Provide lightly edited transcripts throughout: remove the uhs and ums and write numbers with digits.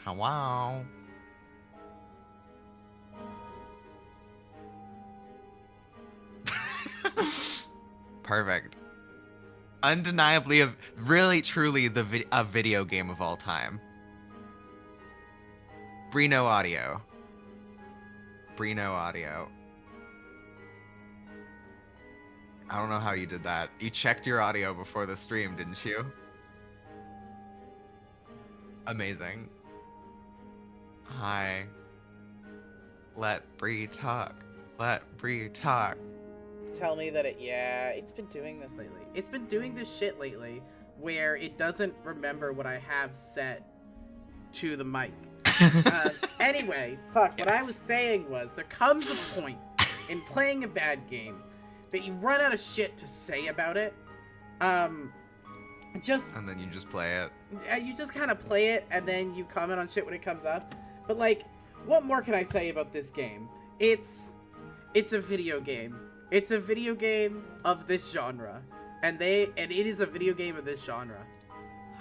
Hello. Perfect. Undeniably, really, truly, a video game of all time. Brino audio. Brino audio. I don't know how you did that. You checked your audio before the stream, didn't you? Amazing. Hi. Let Bree talk. Let Bree talk. Tell me that it's been doing this lately. It's been doing this shit lately where it doesn't remember what I have set to the mic. Anyway, fuck, yes. What I was saying was there comes a point in playing a bad game that you run out of shit to say about it. And then you just play it. You just kind of play it, and then you comment on shit when it comes up. But like, what more can I say about this game? It's a video game. It's a video game of this genre, and it is a video game of this genre.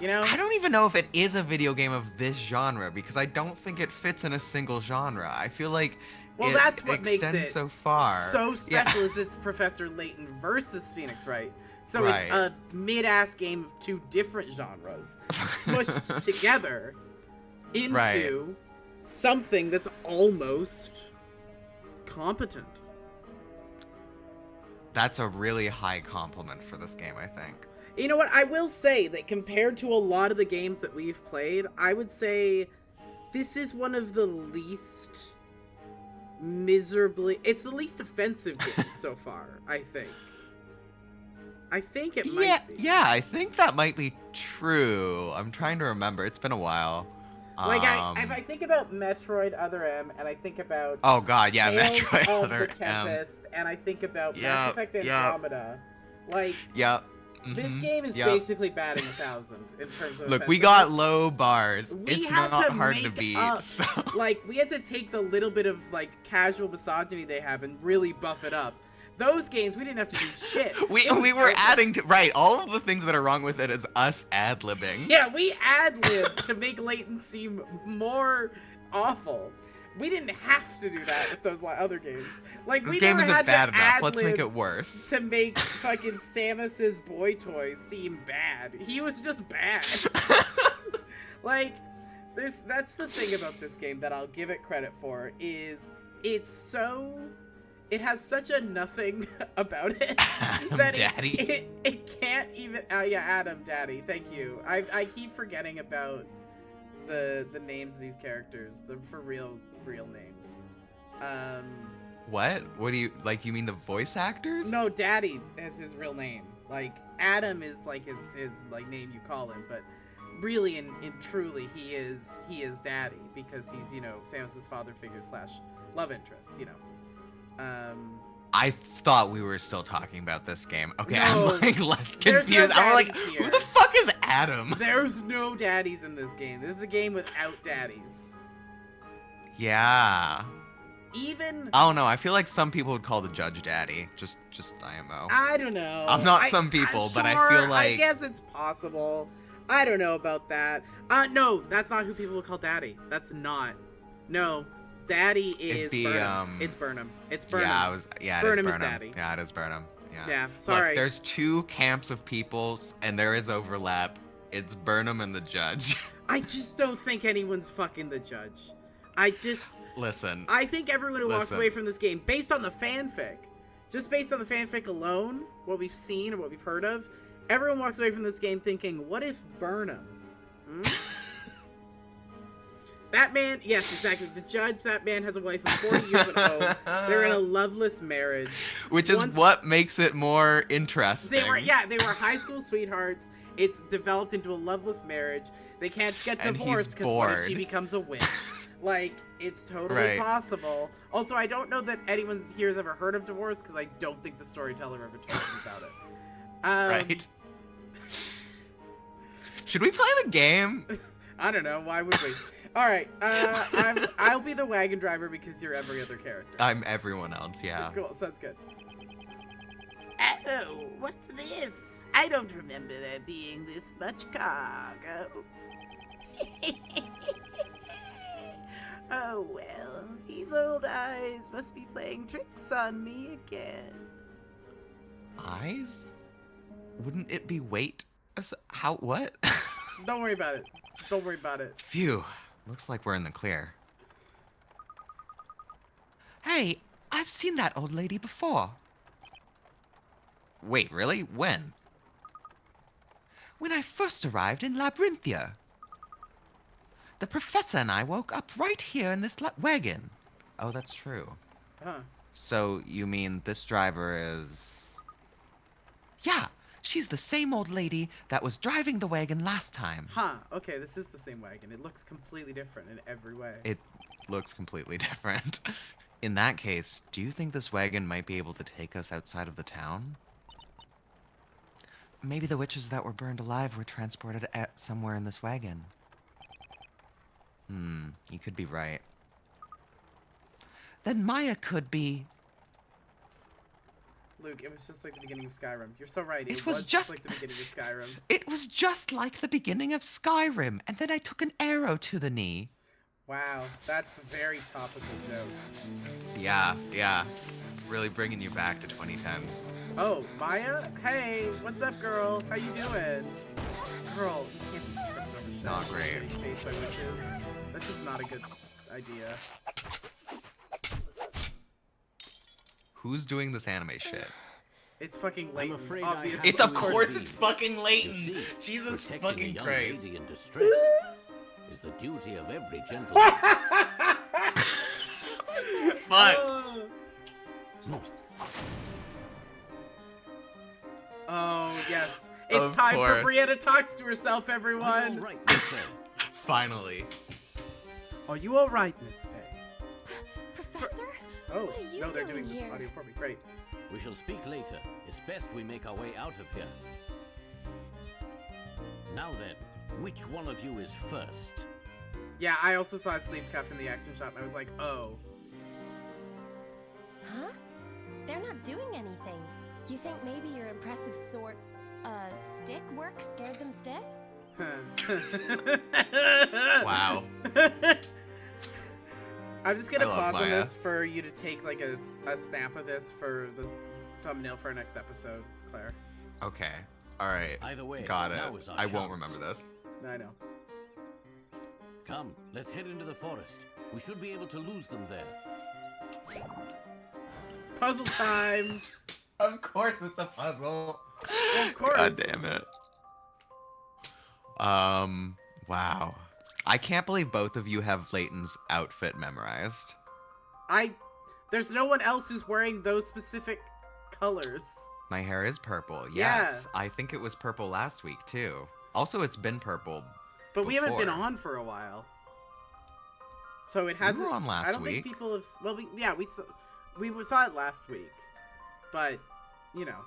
You know? I don't even know if it is a video game of this genre, because I don't think it fits in a single genre. I feel like that's what makes it so far. So special is it's Professor Layton versus Phoenix Wright. So it's a mid-ass game of two different genres smushed together into something that's almost competent. That's a really high compliment for this game, I think. You know what? I will say that compared to a lot of the games that we've played, I would say this is one of the least it's the least offensive game so far, I think. I think it might be. Yeah, I think that might be true. I'm trying to remember. It's been a while. Like, if I think about Metroid Other M, and I think about oh god, yeah, Tales Metroid of Other the Tempest, and I think about Mass Effect Andromeda, like, this game is basically batting 1,000 in terms of Look, we got low bars. It's not hard to beat. So. Like, we had to take the little bit of, like, casual misogyny they have and really buff it up. Those games, we didn't have to do shit. we were adding to... Right, all of the things that are wrong with it is us ad-libbing. Yeah, we ad-libbed to make Layton seem more awful. We didn't have to do that with those other games. Like, this we game never isn't had bad to enough. ad-lib Let's make it worse. to make fucking Samus's boy toys seem bad. He was just bad. Like, that's the thing about this game that I'll give it credit for, is it has such a nothing about it that Daddy. it can't even. Adam Daddy. Thank you. I keep forgetting about the names of these characters. The for real names. What? What do you like? You mean the voice actors? No, Daddy is his real name. Like, Adam is like his like name you call him, but really and truly he is Daddy, because he's, you know, Samus's father figure / love interest, you know. I thought we were still talking about this game. Okay, no, I'm like less confused. No, I'm like, here. Who the fuck is Adam? There's no daddies in this game. This is a game without daddies. Yeah. Even I don't know. I feel like some people would call the judge daddy. Just IMO. I don't know. I'm not some people, but I feel like I guess it's possible. I don't know about that. No, that's not who people would call daddy. That's not. No. Daddy is Burnham. It's Burnham. It's Burnham. Yeah, Burnham it is is Daddy. Yeah, it is Burnham. Yeah. Yeah, sorry. Look, there's two camps of people, and there is overlap. It's Burnham and the judge. I just don't think anyone's fucking the judge. Listen. I think everyone who walks away from this game, based on the fanfic, just based on the fanfic alone, what we've seen or what we've heard of, everyone walks away from this game thinking, what if Burnham? That man, yes, exactly. The judge, that man has a wife of 40 years at home. They're in a loveless marriage. Which is what makes it more interesting. They were high school sweethearts. It's developed into a loveless marriage. They can't get divorced because what if she becomes a witch? Like, it's totally possible. Also, I don't know that anyone here has ever heard of divorce, because I don't think the storyteller ever told me about it. Right. Should we play the game? I don't know. Why would we? All right. I'll be the wagon driver because you're every other character. I'm everyone else, yeah. Cool. So that's good. Oh, what's this? I don't remember there being this much cargo. Oh well, these old eyes must be playing tricks on me again. Eyes? Wouldn't it be weight? How? What? Don't worry about it. Don't worry about it. Phew. Looks like we're in the clear. Hey, I've seen that old lady before. Wait, really? When? When I first arrived in Labyrinthia. The professor and I woke up right here in this wagon. Oh, that's true. Huh. So, you mean this driver is... Yeah, she's the same old lady that was driving the wagon last time. Huh. Okay, this is the same wagon. It looks completely different in every way. It looks completely different. In that case, do you think this wagon might be able to take us outside of the town? Maybe the witches that were burned alive were transported somewhere in this wagon. You could be right. Then Maya could be... Luke, it was just like the beginning of Skyrim. You're so right. It was just like the beginning of Skyrim. It was just like the beginning of Skyrim, and then I took an arrow to the knee. Wow, that's a very topical joke. Yeah. Really bringing you back to 2010. Oh, Maya? Hey, what's up, girl? How you doing? Girl, you can't be tripping over shit. Not great. Getting chased by witches. That's just not a good idea. Who's doing this anime shit? It's fucking Layton. I'm afraid obviously. It's of Of course course it's it's fucking Layton. You see, Jesus protecting a fucking young Christ. lady in distress is the duty of every gentleman. Fuck. Oh, yes. It's Of time course. for Brianna talks to herself, All everyone. right, Miss Clair. Finally. Are you alright, Miss Faye? Professor? Oh, What are you no, they're doing doing here? audio for me. Great. We shall speak later. It's best we make our way out of here. Now then, which one of you is first? Yeah, I also saw a sleeve cuff in the action shot, and I was like, oh. Huh? They're not doing anything. You think maybe your impressive stick work scared them stiff? Wow. I'm just gonna I love pause on Maya. this for you to take like a snap of this for the thumbnail for our next episode, Claire. Okay. Alright. Either way, Got it. now is our I won't chance. remember this. I know. Come, let's head into the forest. We should be able to lose them there. Puzzle time! Of course it's a puzzle. Well, of course. God damn it. Wow. I can't believe both of you have Layton's outfit memorized. There's no one else who's wearing those specific colors. My hair is purple. Yeah. Yes. I think it was purple last week too. Also, it's been purple. But we haven't been Before. on for a while. So it hasn't. were on last I don't week. think people have. Well, we saw it last week, but you know,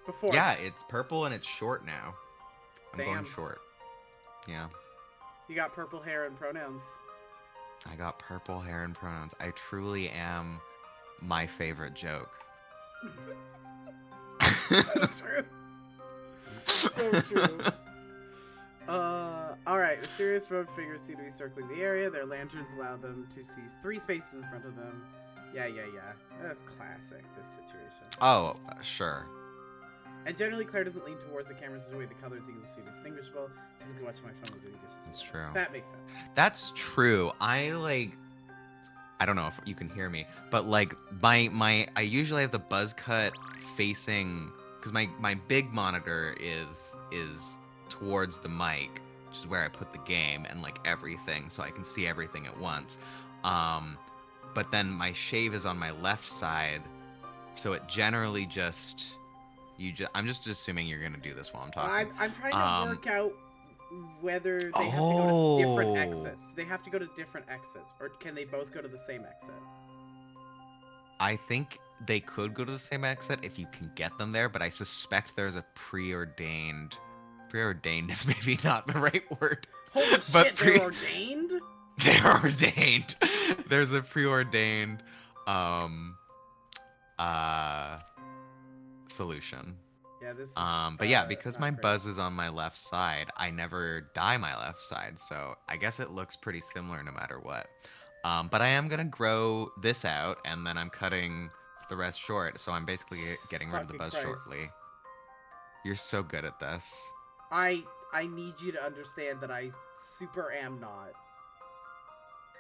before. Yeah, it's purple and it's short now. I'm Damn. going short. Yeah. You got purple hair and pronouns. I got purple hair and pronouns. I truly am my favorite joke. So true. So true. Alright, mysterious road figures seem to be circling the area. Their lanterns allow them to see 3 spaces in front of them. Yeah. That's classic, this situation. Oh, sure. And generally, Claire doesn't lean towards the cameras in a way the colors easily distinguishable. Typically watch my phone with dishes. That's true. That makes sense. That's true. I don't know if you can hear me, but like I usually have the buzz cut facing, because my big monitor is towards the mic, which is where I put the game and like everything, so I can see everything at once. But then my shave is on my left side, so it generally just I'm just assuming you're gonna do this while I'm talking. I'm trying to work out whether they have to go to different exits. They have to go to different exits, or can they both go to the same exit? I think they could go to the same exit if you can get them there, but I suspect there's a preordained is maybe not the right word. Holy But shit, they're ordained? They're ordained. There's a preordained solution. Yeah, this is. But yeah, because not my great. buzz is on my left side, I never dye my left side, so I guess it looks pretty similar no matter what. But I am gonna grow this out, and then I'm cutting the rest short, so I'm basically getting rid of the Fucking buzz Christ. shortly. You're so good at this. I need you to understand that I super am not.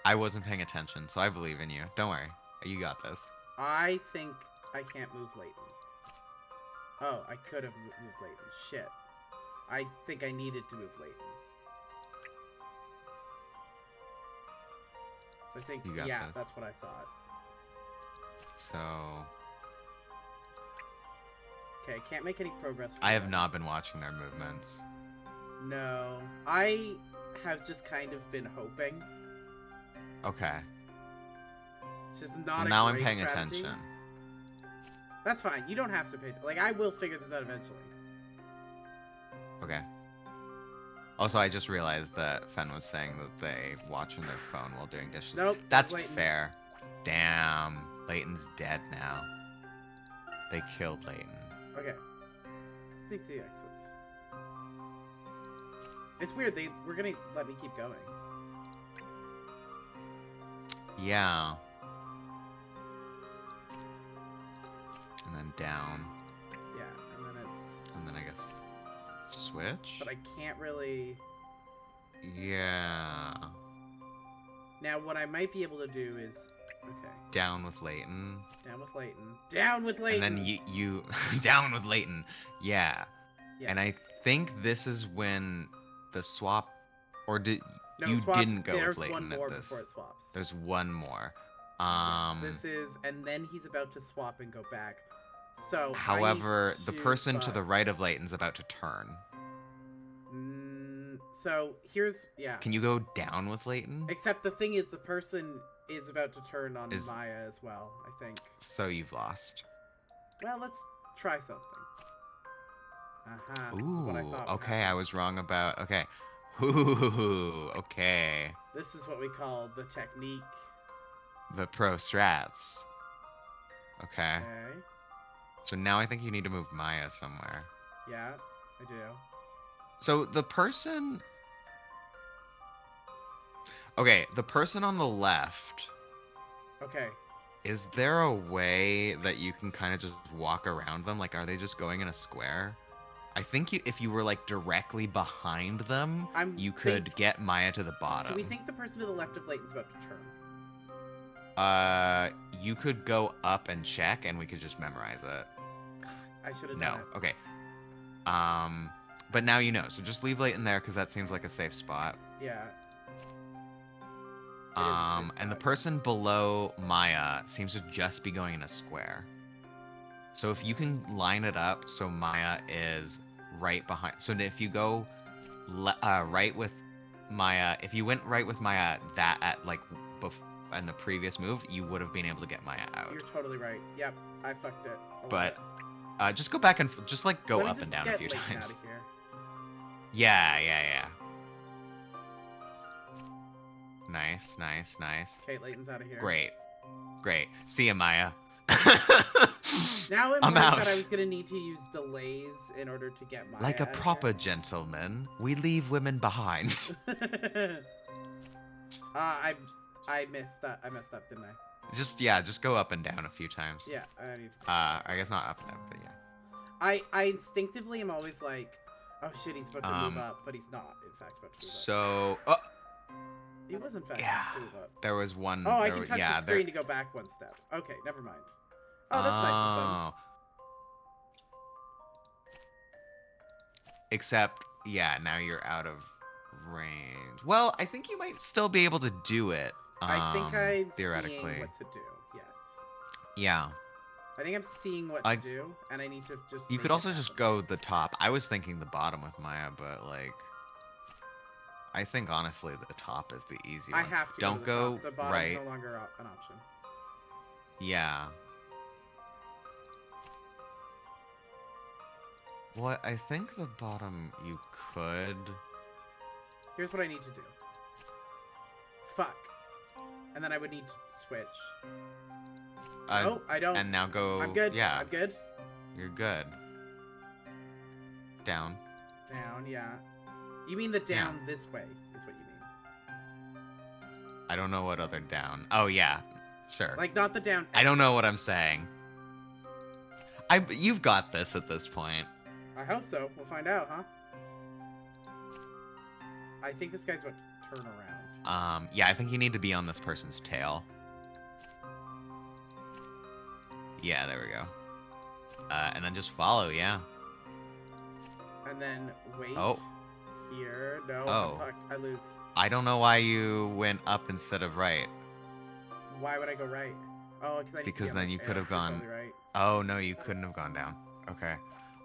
I wasn't paying attention, so I believe in you. Don't worry. You got this. I think I can't move Layton. Oh, I could have moved Layton. Shit. I think I needed to move Layton. So I think, You got yeah, this. that's what I thought. So Okay, I can't make any progress. I have that. not been watching their movements. No. I have just kind of been hoping. Okay. It's just not Well, a now I'm great paying strategy. attention. That's fine. You don't have to pay. Like, I will figure this out eventually. Okay. Also, I just realized that Fen was saying that they watch on their phone while doing dishes. Nope. That's Layton. fair. Damn. Layton's dead now. They killed Layton. Okay. Sneak to the exits. It's weird. They were gonna let me keep going. Yeah. And then down. Yeah, and then it's. And then I guess switch? But I can't really. Yeah. Now, what I might be able to do is. Okay. Down with Layton. Down with Layton. Down with Layton. And then you down with Layton. Yeah. Yes. And I think this is when the swap, or did No, you swap, didn't go there's with Layton one more at this? before it swaps. There's one more. Yes, this is, and then he's about to swap and go back. So. However, I the need person to the fuck. right of Layton's about to turn. So here's Can you go down with Layton? Except the thing is, the person is about to turn on Is- Maya as well. I think. So you've lost. Well, let's try something. This is Ooh. what I thought. would Okay, I happen. was wrong about. Okay. Ooh. Okay. This is what we call the technique. The pro strats. Okay. Okay. So now I think you need to move Maya somewhere. Yeah, I do. So the person. Okay, the person on the left. Okay. Is there a way that you can kind of just walk around them? Like, are they just going in a square? I think if you were like directly behind them, you could get Maya to the bottom. Do we think the person to the left of Layton's about to turn? You could go up and check, and we could just memorize it. I should have No, done it. okay. But now you know. So just leave Layton there because that seems like a safe spot. Yeah. It is a safe And the spot. person below Maya seems to just be going in a square. So if you can line it up so Maya is right behind. So if you go right with Maya, if you went right with Maya that at like in the previous move, you would have been able to get Maya out. You're totally right. Yep, I fucked it. a But lot. just go back and just like go Let me up just and down a get few Layton times. Out of here. Yeah. Nice. Okay, Layton's out of here. Great. See ya, Maya. Now I'm I'm worried out. that I was gonna need to use delays in order to get Maya. Like a out of proper gentleman, we leave women behind. here. I messed up. I messed up, didn't I? just go up and down a few times. Yeah, I need to. I guess not up and down, but yeah. I instinctively am always like, oh shit, he's about to move up, but he's not. In fact, about to move up. So, He was in fact yeah. about to move up. there was one. Oh, I there can was- touch yeah, the screen there- to go back one step. Okay, never mind. Oh, that's nice of them. Oh. Except, yeah, now you're out of range. Well, I think you might still be able to do it. I think I'm theoretically. seeing what to do. Yes. Yeah. I think I'm seeing what I- to do, and I need to just. You make could it also just happen. go the top. I was thinking the bottom with Maya, but like, I think honestly the top is the easy I one. have to. Don't go. go To the top. The bottom's right. no longer an option. Yeah. What I think the bottom you could. Here's what I need to do. Fuck. And then I would need to switch. Oh, I don't. And now go. I'm good. Yeah. I'm good. You're good. Down. Down, yeah. You mean the down this way is what you mean. I don't know what other down. Oh, yeah. Sure. Like, not the down. I don't know what I'm saying. You've got this at this point. I hope so. We'll find out, huh? I think this guy's about to turn around. Yeah, I think you need to be on this person's tail. Yeah, there we go. And then just follow, yeah. And then wait. Oh. Here. No, Oh. fuck. I lose. I don't know why you went up instead of right. Why would I go right? Oh, because then you could have gone. Totally right. Oh no, you couldn't have gone down. Okay.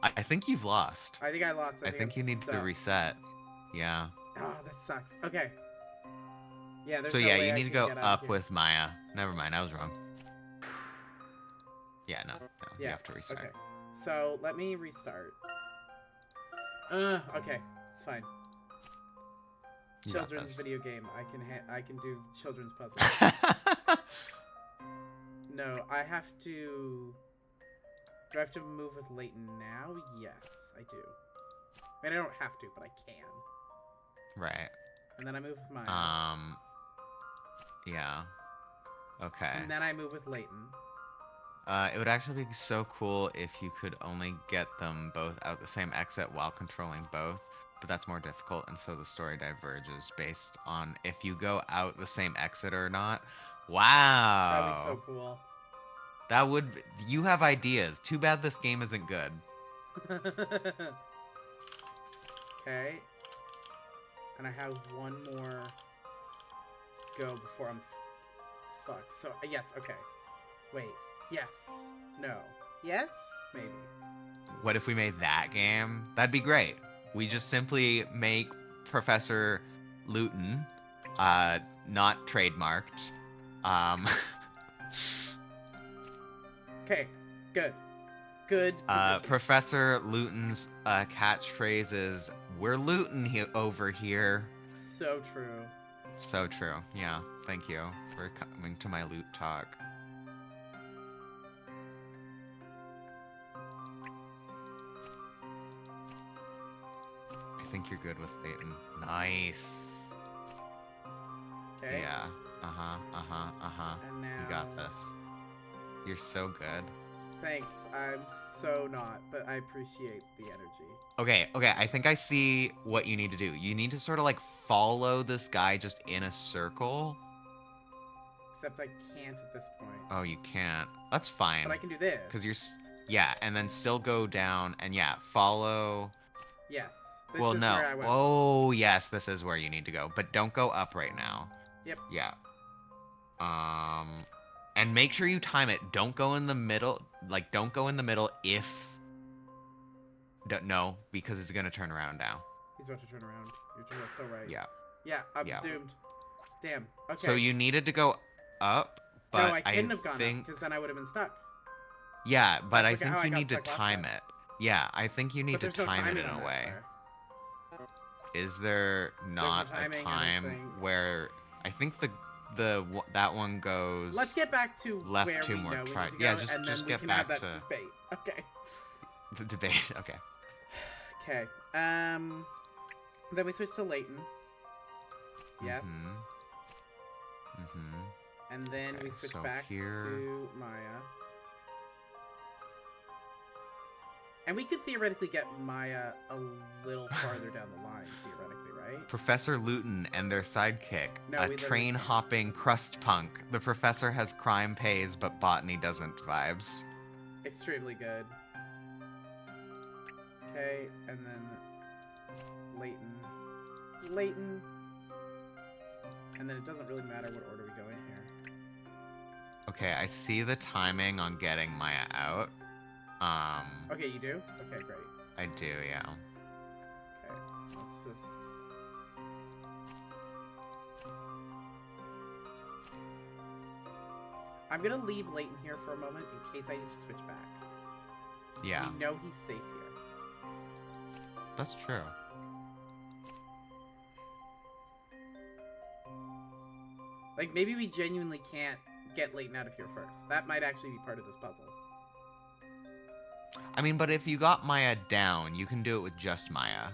I think you've lost. I think I lost. I think you need to reset. Yeah. Oh, that sucks. Okay. Yeah. There's So no yeah, way you I need to can go get out up here. with Maya. Never mind, I was wrong. Yeah, no, you Yeah. have to restart. Okay. So let me restart. Okay, it's fine. You got Children's this. video game. I can do children's puzzles. No, I have to. Do I have to move with Layton now? Yes, I do. I mean, I don't have to, but I can. Right. And then I move with Maya. Yeah. Okay. And then I move with Layton. It would actually be so cool if you could only get them both out the same exit while controlling both, but that's more difficult, and so the story diverges based on if you go out the same exit or not. Wow. That'd be so cool. That would be, you have ideas. Too bad this game isn't good. Okay. And I have one more go before I'm fucked. So, yes, okay. Wait. Yes. No. Yes? Maybe. What if we made that game? That'd be great. We just simply make Professor Luton, not trademarked. Okay. Good. Good position. Professor Luton's catchphrase is, "We're lootin' over here." So true. So true. Yeah. Thank you for coming to my loot talk. I think you're good with Layton. Nice. Okay. Yeah. Uh-huh. And now... You got this. You're so good. Thanks. I'm so not, but I appreciate the energy. Okay, I think I see what you need to do. You need to sort of like follow this guy just in a circle. Except I can't at this point. Oh, you can't. That's fine. But I can do this. Because you're... Yeah, and then still go down and yeah, follow... Yes. This well, is no. where I went. Oh, yes, this is where you need to go. But don't go up right now. Yep. Yeah. And make sure you time it. Don't go in the middle. Like, don't go in the middle if... No, because it's going to turn around now. He's about to turn around. You're so right. Yeah. Yeah, I'm Yeah. doomed. Damn. Okay. So you needed to go up, but no, I couldn't have gone think... up, because then I would have been stuck. Yeah, but I That's like think how you I got need to stuck last time time. it. Yeah, I think you need But to there's no time it timing in on a that way. there. Is there not a timing, I time don't think. where... I think that one goes... Let's get back to left where two we more know we try- need to yeah, go, just- and then just we get can have back that to- debate. Okay. The debate, okay. Okay. Then we switch to Layton. Yes. Mm-hmm. And then Okay, we switch so back here- to Maya. And we could theoretically get Maya a little farther down the line, theoretically, right? Professor Luton and their sidekick, No, a we literally train-hopping crust punk. The professor has crime pays, but botany doesn't vibes. Extremely good. Okay, and then Layton. And then it doesn't really matter what order we go in here. Okay, I see the timing on getting Maya out. Okay, you do? Okay, great. I do, yeah. Okay, let's just... I'm gonna leave Layton here for a moment in case I need to switch back. Yeah, So we know he's safe here. that's true. Like, maybe we genuinely can't get Layton out of here first. That might actually be part of this puzzle. I mean, but if you got Maya down, you can do it with just Maya.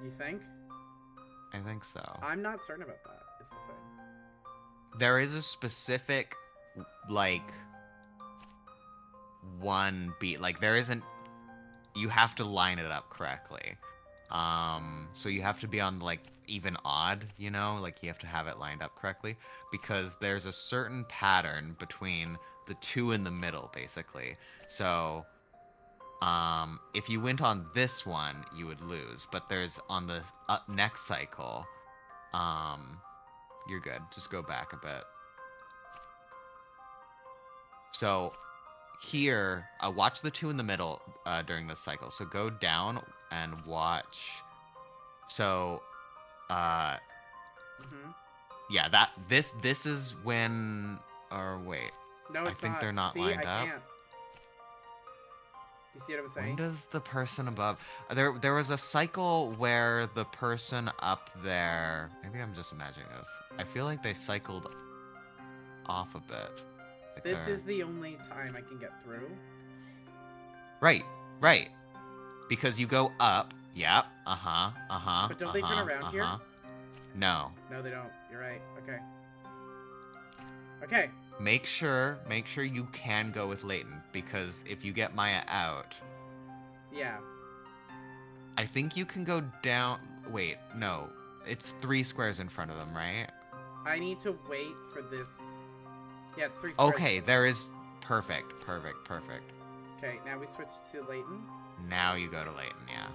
You think? I think so. I'm not certain about that, is the thing. There is a specific, like, one beat. Like, there isn't... You have to line it up correctly. So you have to be on, like, even odd, you know? Like, you have to have it lined up correctly. Because there's a certain pattern between the two in the middle, basically. So... if you went on this one, you would lose. But there's on the next cycle, you're good. Just go back a bit. So here, watch the two in the middle during this cycle. So go down and watch. So, Mhm. yeah, this is when. Or wait, No, I it's think not. they're not See, lined I up. can't. You see what I'm saying? When does the person above... There was a cycle where the person up there... Maybe I'm just imagining this. I feel like they cycled off a bit. Like This they're- is the only time I can get through. Right. Because you go up. Yep. Uh-huh. But don't they turn around here? No. No, they don't. You're right. Okay. Okay. Make sure you can go with Layton, because if you get Maya out... Yeah. I think you can go down... Wait, no. It's 3 squares in front of them, right? I need to wait for this. Yeah, it's 3 squares. Okay, there is... Perfect. Okay, now we switch to Layton. Now you go to Layton, yeah.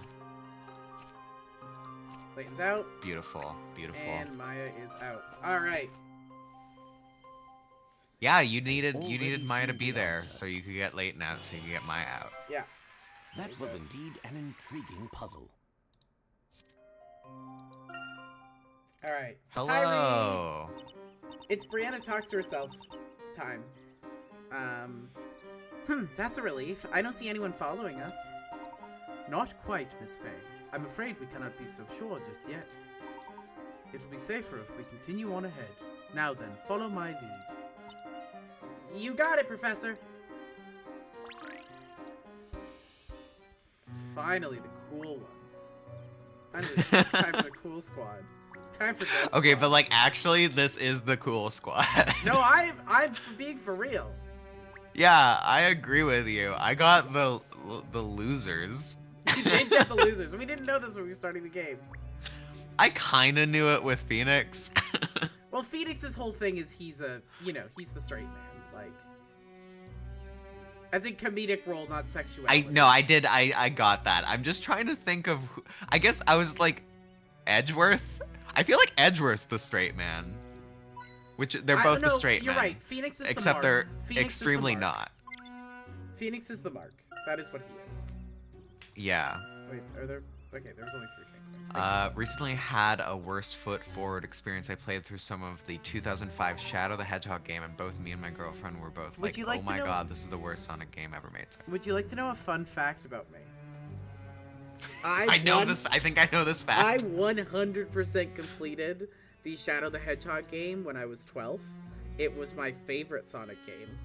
Layton's out. Beautiful. And Maya is out. All right. Yeah, you needed Already Maya to seen be the there, answer. so you could get Layton out, so you could get Maya out. Yeah. That was indeed an intriguing puzzle. All right. Hello. Hi, Ree. It's Brianna talks to herself time. That's a relief. I don't see anyone following us. Not quite, Miss Fay. I'm afraid we cannot be so sure just yet. It will be safer if we continue on ahead. Now then, follow my lead. You got it, Professor! Finally, the cool ones. Finally, it's time for the cool squad. It's time for Dead Okay, Squad. but like actually, this is the cool squad. No, I'm being for real. Yeah, I agree with you. I got the losers. You did get the losers. We didn't know this when we were starting the game. I kind of knew it with Phoenix. Well, Phoenix's whole thing is he's the straight man. Like, as in comedic role, not sexuality. I got that. I'm just trying to think of I guess I was like Edgeworth. I feel like Edgeworth's the straight man. Which they're both the straight You're men. right. Phoenix is the Except mark. they're Phoenix is the extremely mark. not. Phoenix is the mark. That is what he is. Yeah. Wait, are there? Okay, there was only 3 penguins. Recently had a worst foot forward experience. I played through some of the 2005 Shadow the Hedgehog game, and both me and my girlfriend were both Would like, you like "Oh to my know- god, this is the worst Sonic game ever made." Would you like to know a fun fact about me? I know this. I think I know this I fact. 100% completed the Shadow the Hedgehog game when I was 12. It was my favorite Sonic game.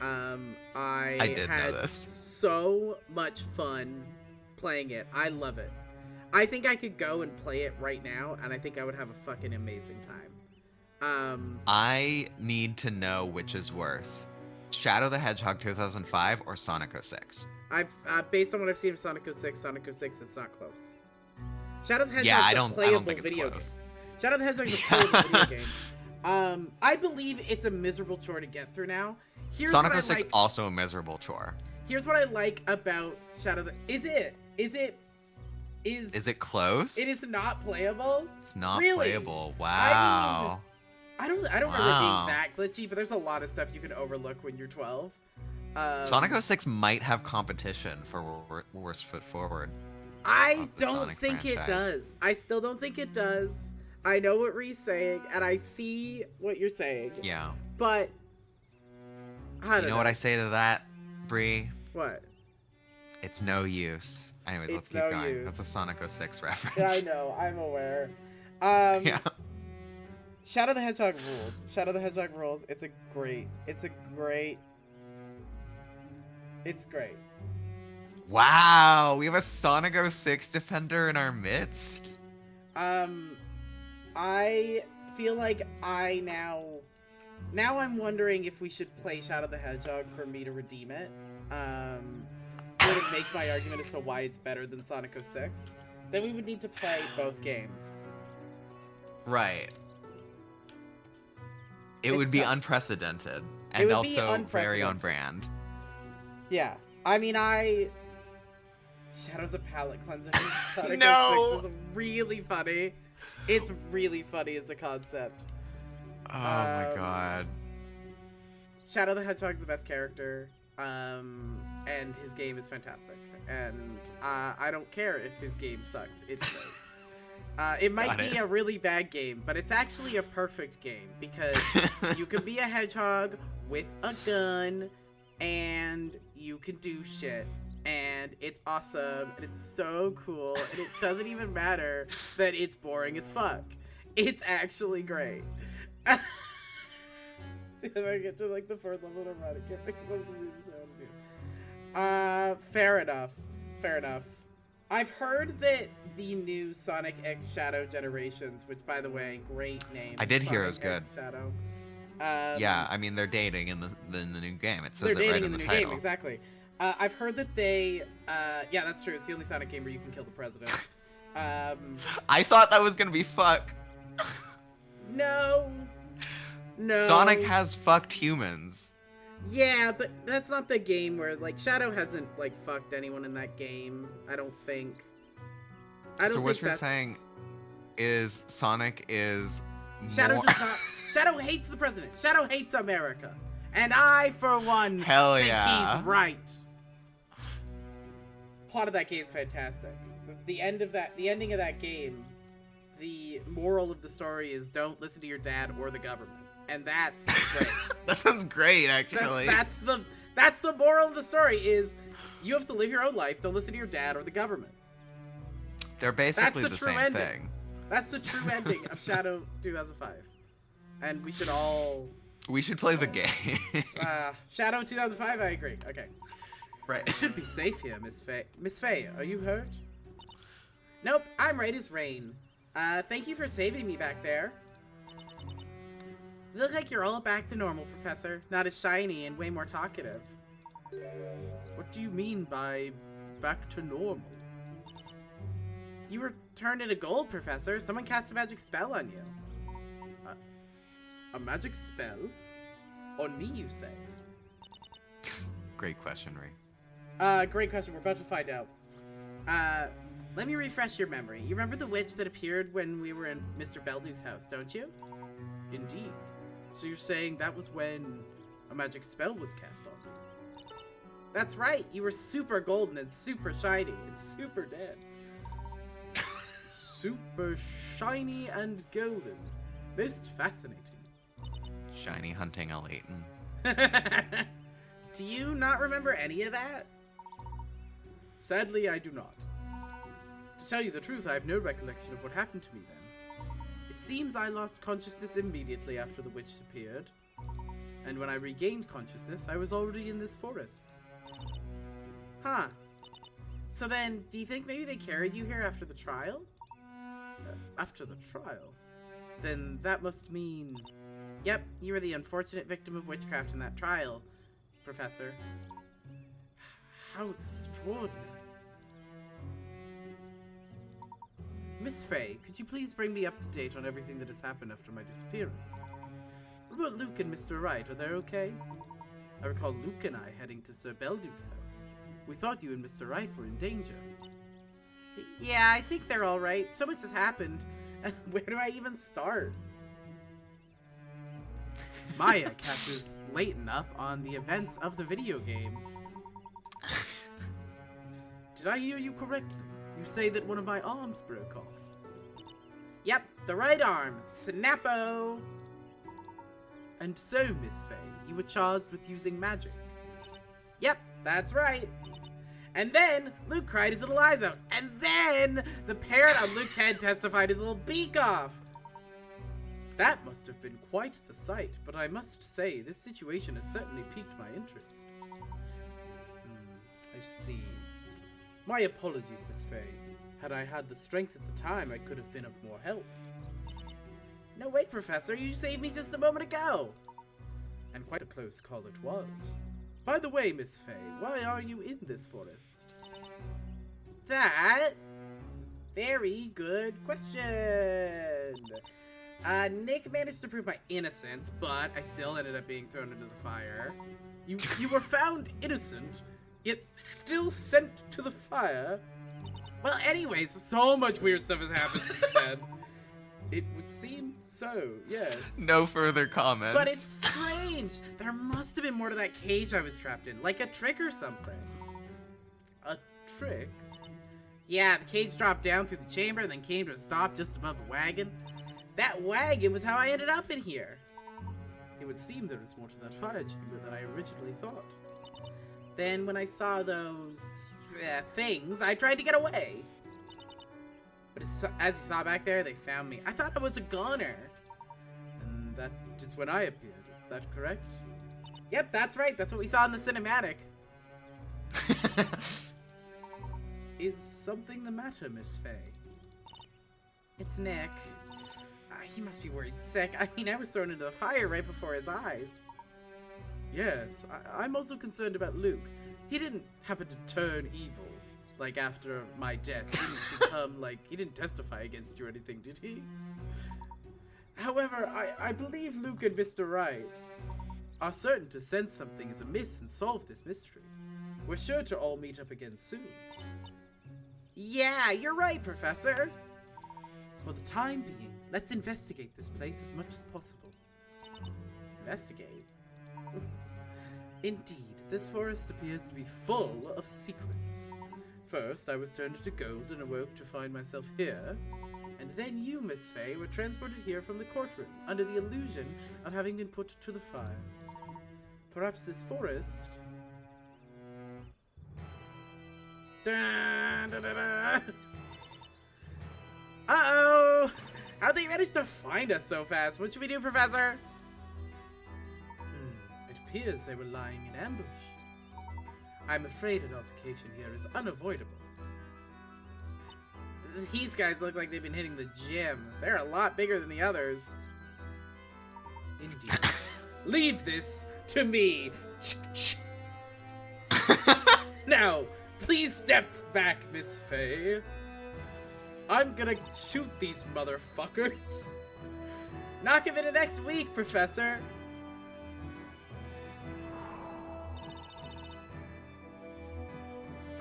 I did know had this. so much fun playing it. I love it. I think I could go and play it right now, and I think I would have a fucking amazing time. I need to know which is worse, Shadow the Hedgehog 2005 or Sonic 06. I've based on what I've seen of Sonic 06, Sonic 06 is not close. Shadow the Hedgehog Yeah, is I a don't playable think it's video close. game. Shadow the Hedgehog is a playable video game. I believe it's a miserable chore to get through now. Here's Sonic what I 06 like. also a miserable chore. Here's what I like about Shadow the... Is it close? It is not playable? It's not Really? playable. Wow. I don't remember Wow. being that glitchy, but there's a lot of stuff you can overlook when you're 12. Sonic 06 might have competition for worst foot forward. I of the don't Sonic think it franchise. does. I still don't think it does. I know what Ree's saying, and I see what you're saying. Yeah. But I don't You know what I say to that, Bree? What? It's no use. Anyways, let's It's keep no going. use. That's a Sonic 06 reference. Yeah, I know. I'm aware. Yeah. Shadow the Hedgehog rules. Shadow the Hedgehog rules. It's great. Wow, we have a Sonic 06 defender in our midst. I feel like now I'm wondering if we should play Shadow the Hedgehog for me to redeem it. Would it make my argument as to why it's better than Sonic 06? Then we would need to play both games. Right. It It's would be tough. unprecedented It and would be also very on unprecedented. brand. Yeah. I mean, Shadow's a palate cleanser. Sonic No! 06 is really funny. It's really funny as a concept. Oh my god. Shadow the Hedgehog's the best character, and his game is fantastic. And I don't care if his game sucks. It's great. It might Got be it. a really bad game, but it's actually a perfect game because you can be a hedgehog with a gun, and you can do shit. And it's awesome, and it's so cool, and it doesn't even matter that it's boring as fuck. It's actually great. See if I get to like the fourth level of run, I can't fix something to do. Fair enough. Fair enough. I've heard that the new Sonic X Shadow Generations, which by the way, great name. I did hear it Sonic was X Shadow. Yeah, I mean they're dating in the new game. It says They're it right dating in in the the new title. game, exactly. I've heard that they, yeah, that's true. It's the only Sonic game where you can kill the president. I thought that was gonna be fuck. No. No. Sonic has fucked humans. Yeah, but that's not the game where, like, Shadow hasn't, like, fucked anyone in that game. I don't think. I don't So think what you're that's... saying is Sonic is Shadow more... does not... Shadow hates the president. Shadow hates America. And I, for one, Hell think yeah. he's right. Plot of that game is fantastic. The ending of that game, the moral of the story is don't listen to your dad or the government. And that's great. That sounds great, actually. That's the moral of the story is you have to live your own life. Don't listen to your dad or the government. They're basically the the true same ending. thing. That's the true ending of Shadow 2005. And we should all... We should play the game. Shadow 2005, I agree. Okay. Right. I should be safe here, Miss Faye. Miss Faye, are you hurt? Nope, I'm right as rain. Thank you for saving me back there. You look like you're all back to normal, Professor. Not as shiny and way more talkative. What do you mean by back to normal? You were turned into gold, Professor. Someone cast a magic spell on you. A magic spell? On me, you say? Great question, Ray. Great question. We're about to find out. Let me refresh your memory. You remember the witch that appeared when we were in Mr. Belduke's house, don't you? Indeed. So you're saying that was when a magic spell was cast on you? That's right. You were super golden and super shiny and super dead. Super shiny and golden. Most fascinating. Shiny hunting a Layton. Do you not remember any of that? Sadly, I do not. To tell you the truth, I have no recollection of what happened to me then. It seems I lost consciousness immediately after the witch appeared. And when I regained consciousness, I was already in this forest. Huh. So then, do you think maybe they carried you here after the trial? After the trial? Then that must mean... Yep, you were the unfortunate victim of witchcraft in that trial, Professor. How extraordinary. Miss Faye, could you please bring me up to date on everything that has happened after my disappearance? What about Luke and Mr. Wright? Are they okay? I recall Luke and I heading to Sir Belduke's house. We thought you and Mr. Wright were in danger. Yeah, I think they're alright. So much has happened. Where do I even start? Maya catches Layton up on the events of the video game. Did I hear you correctly? You say that one of my arms broke off. Yep, the right arm. Snappo! And so, Miss Faye, you were charged with using magic. Yep, that's right. And then Luke cried his little eyes out. And then the parrot on Luke's head testified his little beak off. That must have been quite the sight, but I must say, this situation has certainly piqued my interest. I see. My apologies, Miss Fay. Had I had the strength at the time, I could have been of more help. No, wait, Professor, you saved me just a moment ago! And quite a close call it was. By the way, Miss Fay, why are you in this forest? That is a very good question. Nick managed to prove my innocence, but I still ended up being thrown into the fire. You were found innocent, yet still sent to the fire. Well, anyways, so much weird stuff has happened since then. It would seem so, yes. No further comments. But it's strange. There must have been more to that cage I was trapped in, like a trick or something. A trick? Yeah, the cage dropped down through the chamber and then came to a stop just above the wagon. That wagon was how I ended up in here. It would seem there was more to that fire chamber than I originally thought. Then when I saw those things, I tried to get away. But as you saw back there, they found me. I thought I was a goner. And that is when I appeared. Is that correct? Yep, that's right. That's what we saw in the cinematic. Is something the matter, Miss Fay? It's Nick. He must be worried sick. I mean, I was thrown into the fire right before his eyes. Yes, I'm also concerned about Luke. He didn't happen to turn evil, like after my death. He didn't become, like, he didn't testify against you or anything, did he? However, I believe Luke and Mr. Wright are certain to sense something is amiss and solve this mystery. We're sure to all meet up again soon. Yeah, you're right, Professor. For the time being, let's investigate this place as much as possible. Investigate? Indeed, this forest appears to be full of secrets. First, I was turned into gold and awoke to find myself here. And then you, Miss Fay, were transported here from the courtroom, under the illusion of having been put to the fire. Perhaps this forest... Uh-oh! How'd they manage to find us so fast? What should we do, Professor? It appears they were lying in ambush. I'm afraid an altercation here is unavoidable. These guys look like they've been hitting the gym. They're a lot bigger than the others. Indeed. Leave this to me. Now, please step back, Miss Fay. I'm gonna shoot these motherfuckers. Knock him into next week, Professor.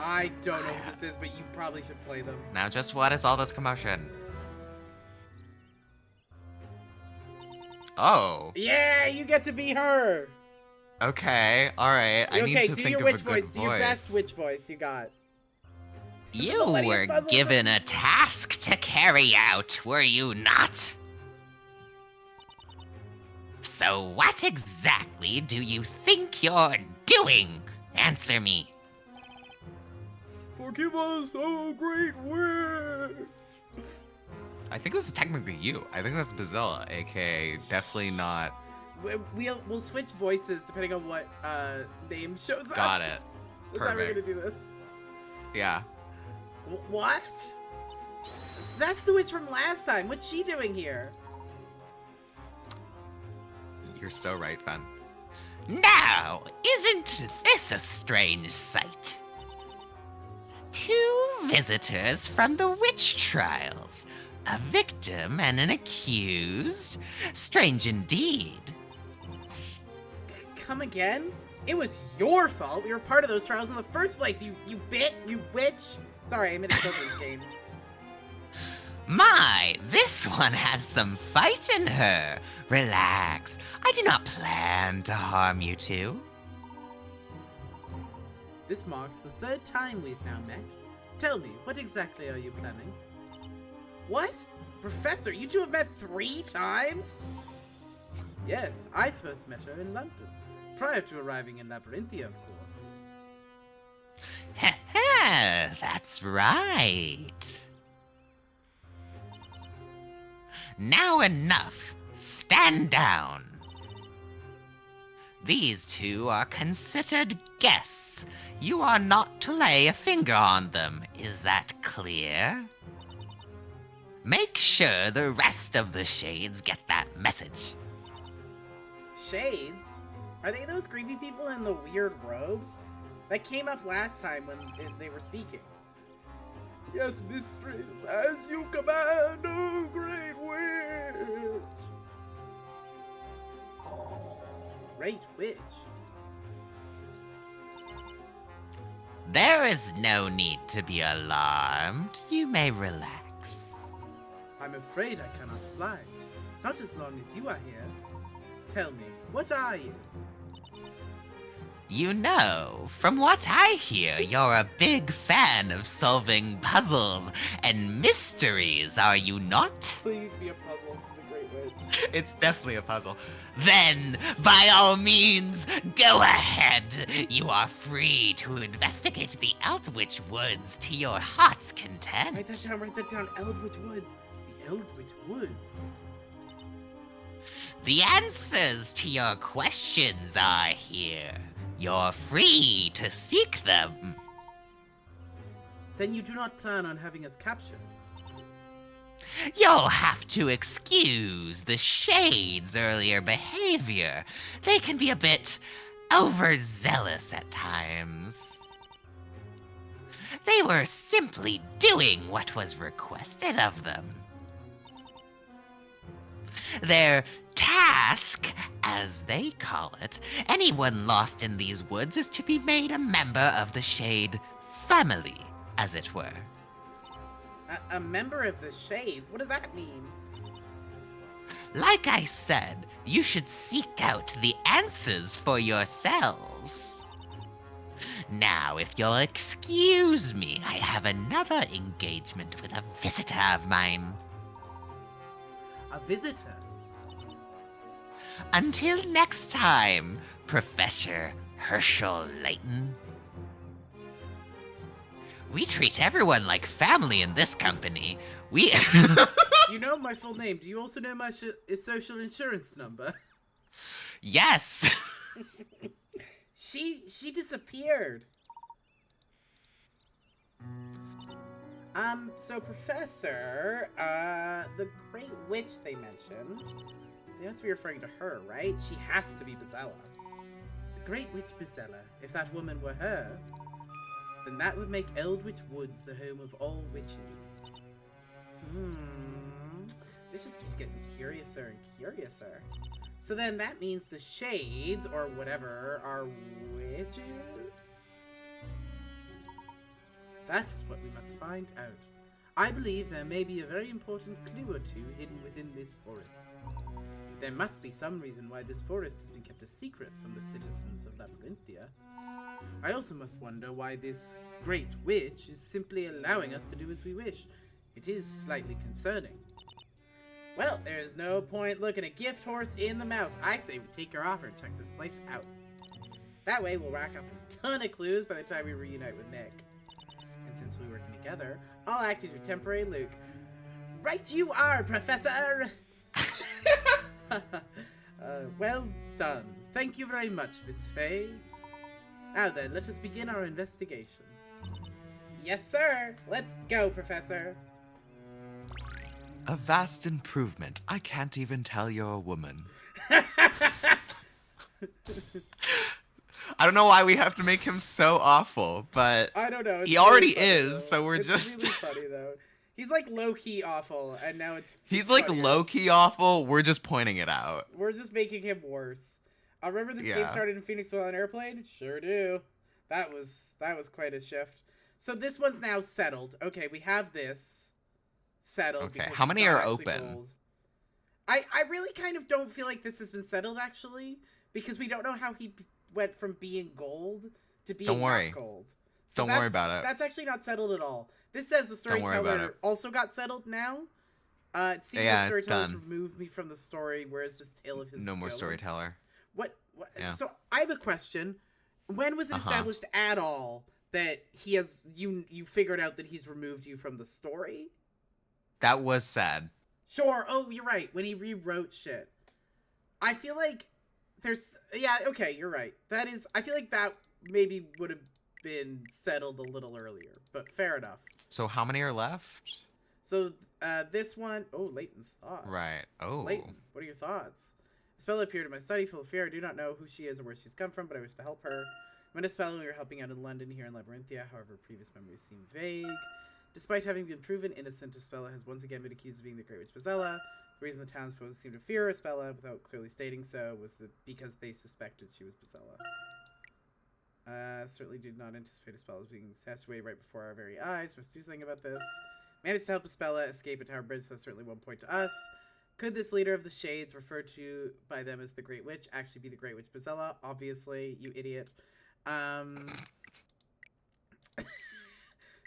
I don't know what this is, but you probably should play them. Now, just what is all this commotion? Oh. Yeah, you get to be her. Okay, alright. I need to do think your of witch a good voice. Do your best witch voice you got. You Millennium were Puzzle given a task to carry out, were you not? So what exactly do you think you're doing? Answer me. Forgive us, oh great witch. I think this is technically you. I think that's Bazilla, aka definitely not. We'll switch voices depending on what name shows up. Got it. That's how we're Perfect. gonna do this. Yeah. What? That's the witch from last time. What's she doing here? You're so right, Fen. Now, isn't this a strange sight? Two visitors from the witch trials. A victim and an accused. Strange indeed. Come again? It was your fault. We were part of those trials in the first place. You witch. Sorry, I'm in a children's game. My, this one has some fight in her. Relax. I do not plan to harm you two. This marks the third time we've now met. Tell me, what exactly are you planning? What? Professor, you two have met 3 times? Yes, I first met her in London, prior to arriving in Labyrinthia, of course. Heh, that's right. Now enough. Stand down. These two are considered guests. You are not to lay a finger on them. Is that clear? Make sure the rest of the shades get that message. Shades? Are they those creepy people in the weird robes? That came up last time when they were speaking. Yes, mistress, as you command, O great witch. Great witch? There is no need to be alarmed. You may relax. I'm afraid I cannot oblige. Not as long as you are here. Tell me, what are you? You know, from what I hear, you're a big fan of solving puzzles and mysteries, are you not? Please be a puzzle from the Great Witch. It's definitely a puzzle. Then, by all means, go ahead. You are free to investigate the Eldritch Woods to your heart's content. Write that down. Eldritch Woods. The Eldritch Woods. The answers to your questions are here. You're free to seek them. Then you do not plan on having us captured? You'll have to excuse the Shades' earlier behavior. They can be a bit overzealous at times. They were simply doing what was requested of them. Their task, as they call it, anyone lost in these woods is to be made a member of the Shade family, as it were. A member of the Shades? What does that mean? Like I said, you should seek out the answers for yourselves. Now, if you'll excuse me, I have another engagement with a visitor of mine. A visitor? Until next time, Professor Herschel Layton. We treat everyone like family in this company. We... You know my full name. Do you also know my social insurance number? Yes! She disappeared. So Professor, the Great Witch they mentioned, they must be referring to her, right? She has to be Bezella. The Great Witch Bezella, if that woman were her, then that would make Eldritch Woods the home of all witches. This just keeps getting curiouser and curiouser. So then that means the Shades, or whatever, are witches? That is what we must find out. I believe there may be a very important clue or two hidden within this forest. There must be some reason why this forest has been kept a secret from the citizens of Labyrinthia. I also must wonder why this Great Witch is simply allowing us to do as we wish. It is slightly concerning. Well, there's no point looking a gift horse in the mouth. I say we take her offer and check this place out. That way we'll rack up a ton of clues by the time we reunite with Nick. And since we're working together, I'll act as your temporary Luke. Right you are, Professor! Well done. Thank you very much, Miss Fay. Now then, let us begin our investigation. Yes, sir! Let's go, Professor! A vast improvement. I can't even tell you're a woman. I don't know why we have to make him so awful, but I don't know. he already funny, is, though. so we're it's just... really funny, though. He's like low-key awful, and now it's He's like funnier. low-key awful, we're just pointing it out. We're just making him worse. I remember this game Yeah. started in Phoenix Wright Airplane? Sure do. That was quite a shift. So this one's now settled. Okay, we have this settled. Okay, because how it's many not are actually open? gold. I really kind of don't feel like this has been settled, actually, because we don't know how he went from being gold to being Don't worry. not gold. So Don't worry that's- about it. That's actually not settled at all. This says the Don't worry about storyteller it. also got settled now. It seems Yeah, like storyteller's done. removed me from the story, whereas just tale of his No more going. storyteller. What Yeah. So I have a question. When was it established at all that he has you figured out that he's removed you from the story? That was sad. Sure. Oh, you're right. When he rewrote shit. I feel like Yeah, okay, you're right. That is, I feel like that maybe would have been settled a little earlier, but fair enough. So how many are left? So, this one, oh, Layton's thoughts. Right. Oh. Layton, what are your thoughts? Spella appeared in my study full of fear. I do not know who she is or where she's come from, but I wish to help her. I met Spella when we were helping out in London here in Labyrinthia. However, previous memories seem vague. Despite having been proven innocent, Spella has once again been accused of being the Great Witch Bezella. The reason the townsfolk seemed to fear Spella, without clearly stating so, was because they suspected she was Bezella. Certainly did not anticipate Spella being snatched away right before our very eyes. Must do something about this. Managed to help Spella escape a tower bridge, so that's certainly one point to us. Could this leader of the Shades, referred to by them as the Great Witch, actually be the Great Witch Bezella? Obviously, you idiot.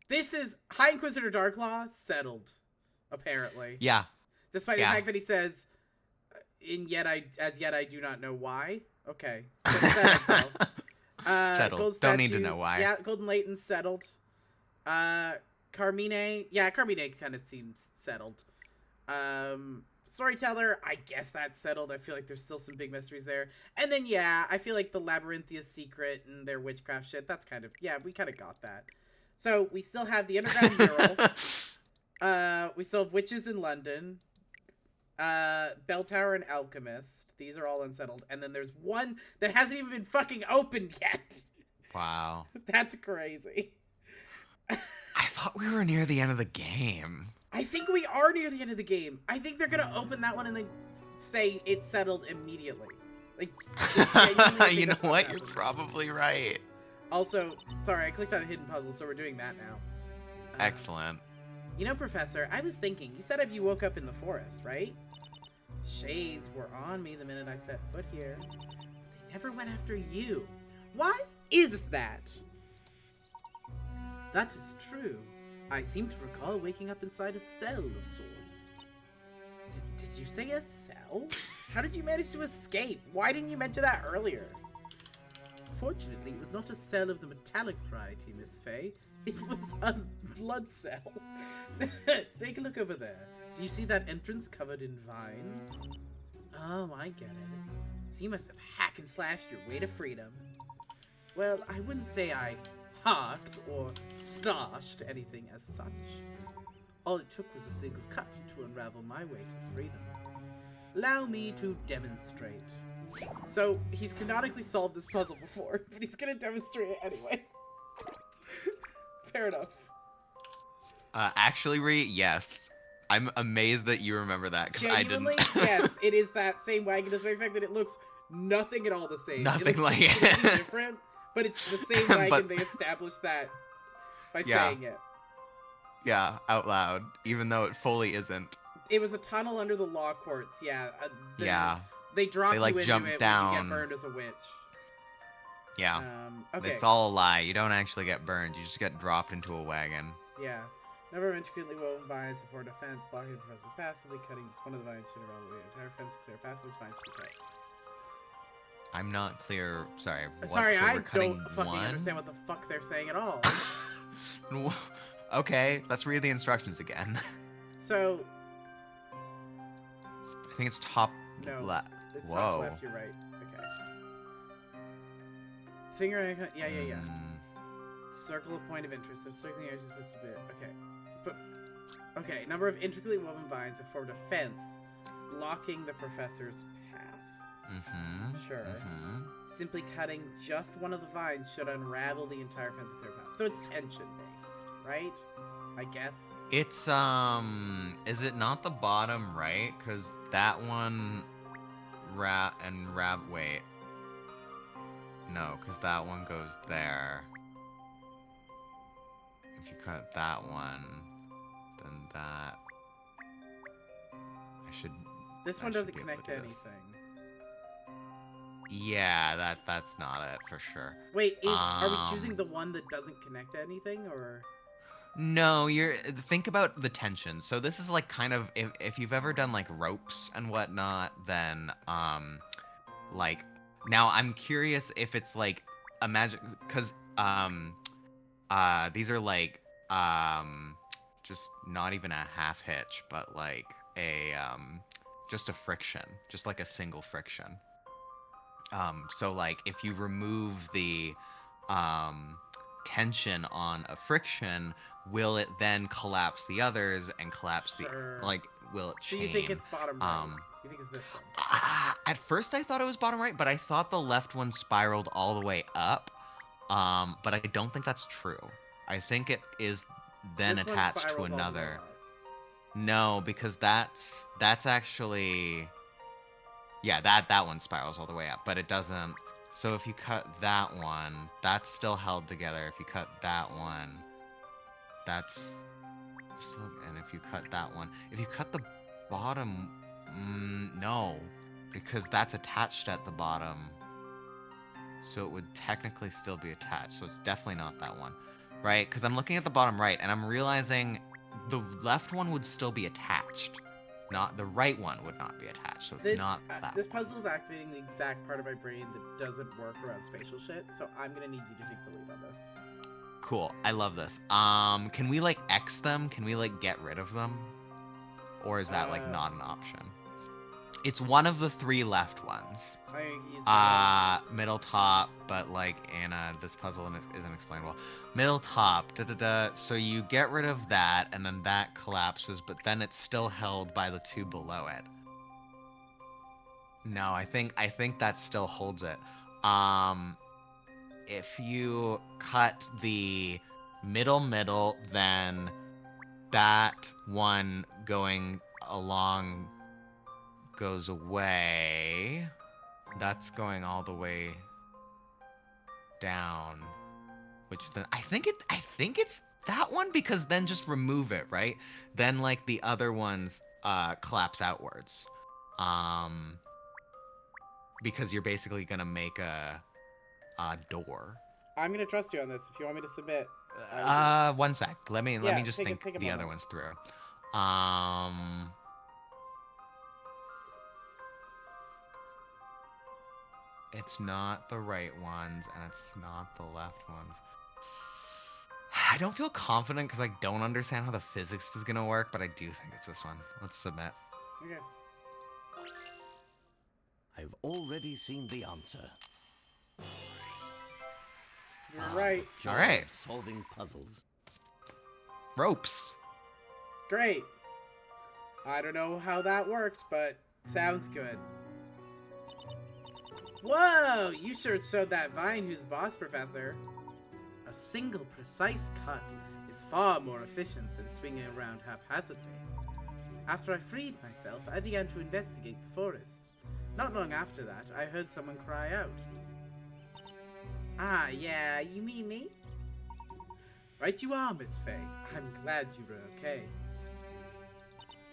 This is High Inquisitor Darklaw settled, apparently. Yeah. Despite the fact that he says, as yet I do not know why. Okay. So settled, though. Settled. Don't need to know why. Yeah, Golden Layton settled. Carmine. Yeah, Carmine kind of seems settled. Storyteller, I guess that's settled. I feel like there's still some big mysteries there. And then, yeah, I feel like the Labyrinthia secret and their witchcraft shit, that's kind of, yeah, we kind of got that. So, we still have the Underground Mural. We still have Witches in London. Bell Tower and Alchemist. These are all unsettled. And then there's one that hasn't even been fucking opened yet. Wow. That's crazy. I thought we were near the end of the game. I think we are near the end of the game. I think they're gonna open that one and then say it's settled immediately. Like, you know what? You're probably right. Also, sorry, I clicked on a hidden puzzle, so we're doing that now. Excellent. You know, Professor, I was thinking, you said you woke up in the forest, right? Shades were on me the minute I set foot here. But they never went after you. Why is that? That is true. I seem to recall waking up inside a cell of sorts. Did you say a cell? How did you manage to escape? Why didn't you mention that earlier? Fortunately, it was not a cell of the metallic variety, Miss Faye. It was a blood cell. Take a look over there. Do you see that entrance covered in vines? Oh, I get it. So you must have hack and slashed your way to freedom. Well, I wouldn't say I hacked or slashed anything as such. All it took was a single cut to unravel my way to freedom. Allow me to demonstrate. So, he's canonically solved this puzzle before, but he's gonna demonstrate it anyway. Fair enough. Actually, Ree, yes. I'm amazed that you remember that, because I didn't. Yes, it is that same wagon, despite the fact that it looks nothing at all the same. Nothing like it. It's different, but it's the same wagon. They established that by saying it. Yeah, out loud, even though it fully isn't. It was a tunnel under the law courts, yeah. Yeah. They drop like, you into jump it down. when you get burned as a witch. Yeah. Okay. It's all a lie. You don't actually get burned. You just get dropped into a wagon. Yeah. Number of intricately woven vines before defense, blocking the professor's passively, cutting just one of the vines should have the entire fence to clear a path for his vines to be cut. I'm not clear. Sorry. What, Sorry, so I we're cutting don't fucking one? understand what the fuck they're saying at all. Okay, let's read the instructions again. So. I think it's top left. It's Whoa. top left, you're right. Okay. Finger, yeah. Circle a point of interest. If circling edges just a bit. Okay. But okay, number of intricately woven vines have formed a fence, blocking the professor's path. Mm-hmm. Sure. Mm-hmm. Simply cutting just one of the vines should unravel the entire fence and clear path. So it's tension based, right? I guess. It's is it not the bottom right? Cause that one wait. No, cause that one goes there. If you cut that one, then that This one doesn't connect to anything. Yeah, that's not it for sure. Wait, are we choosing the one that doesn't connect to anything, or? No, think about the tension. So this is like kind of if you've ever done like ropes and whatnot, then like now I'm curious if it's like imagine because these are like just not even a half hitch, but like a just a friction, just like a single friction. So like if you remove the um, tension on a friction, will it then collapse the others and collapse Sure. the like will it So chain? you think it's bottom right? Um, You think it's this one? At first I thought it was bottom right, but I thought the left one spiraled all the way up. But I don't think that's true. I think it is then This one attached to spirals all the way another. up. No, because that's actually yeah, that one spirals all the way up, but it doesn't. So if you cut that one, that's still held together. If you cut that one, that's still, and if you cut that one, if you cut the bottom, no, because that's attached at the bottom. So it would technically still be attached. So it's definitely not that one, right? Because I'm looking at the bottom right, and I'm realizing the left one would still be attached. Not the right one would not be attached. So it's not that. This puzzle is activating the exact part of my brain that doesn't work around spatial shit. So I'm gonna need you to take the lead on this. Cool. I love this. Can we like X them? Can we like get rid of them? Or is that like not an option? It's one of the 3 left ones. I use Middle top, but like Anna, this puzzle isn't explained well. Middle top, So you get rid of that, and then that collapses, but then it's still held by the 2 below it. No, I think that still holds it. If you cut the middle, then that one going along goes away. That's going all the way down, which then I think it's that one, because then just remove it, right? Then like the other ones collapse outwards, because you're basically gonna make a door. I'm gonna trust you on this. If you want me to submit. 1 sec. Let me just take think a the other moment. ones through. It's not the right ones, and it's not the left ones. I don't feel confident because I don't understand how the physics is gonna work, but I do think it's this one. Let's submit. Okay. I've already seen the answer. You're right. Joy All right. of solving puzzles. Ropes. Great. I don't know how that worked, but sounds good. Whoa! You sure showed that vine who's boss, Professor. A single precise cut is far more efficient than swinging around haphazardly. After I freed myself, I began to investigate the forest. Not long after that, I heard someone cry out. Ah, yeah, you mean me? Right you are, Miss Faye. I'm glad you were okay.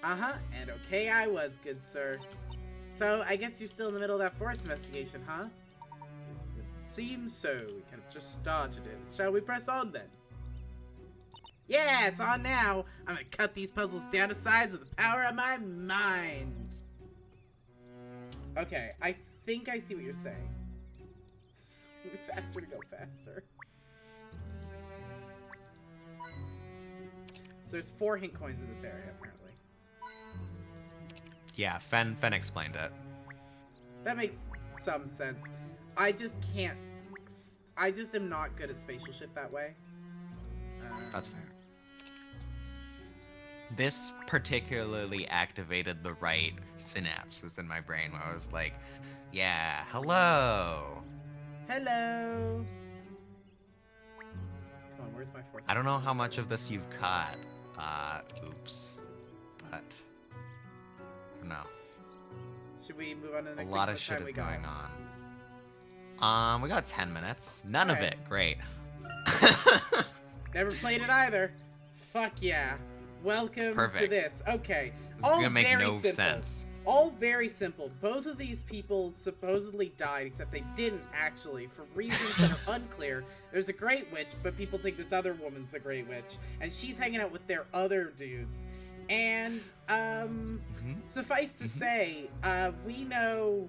Uh-huh, and okay I was, good sir. So, I guess you're still in the middle of that forest investigation, huh? It seems so. We kind of just started it. Shall we press on, then? Yeah, it's on now! I'm gonna cut these puzzles down to size with the power of my mind! Okay, I think I see what you're saying. This would be faster to go faster. So there's 4 hint coins in this area, apparently. Yeah, Fen explained it. That makes some sense. I just can't... I just am not good at spatial shit that way. That's fair. This particularly activated the right synapses in my brain where I was like, yeah, hello. Hello! Come on, where's my 4th? I don't know how much of this you've caught. Oops. But, no. Should we move on to the A next lot thing? of What shit time is we got? going on. We got 10 minutes. None of Alright. it. Great. Never played it either. Fuck yeah. Welcome to Perfect. this. Okay. This is gonna make no sense. All very simple. Both of these people supposedly died, except they didn't actually, for reasons that are unclear. There's a Great Witch, but people think this other woman's the Great Witch, and she's hanging out with their other dudes. And, suffice to say, we know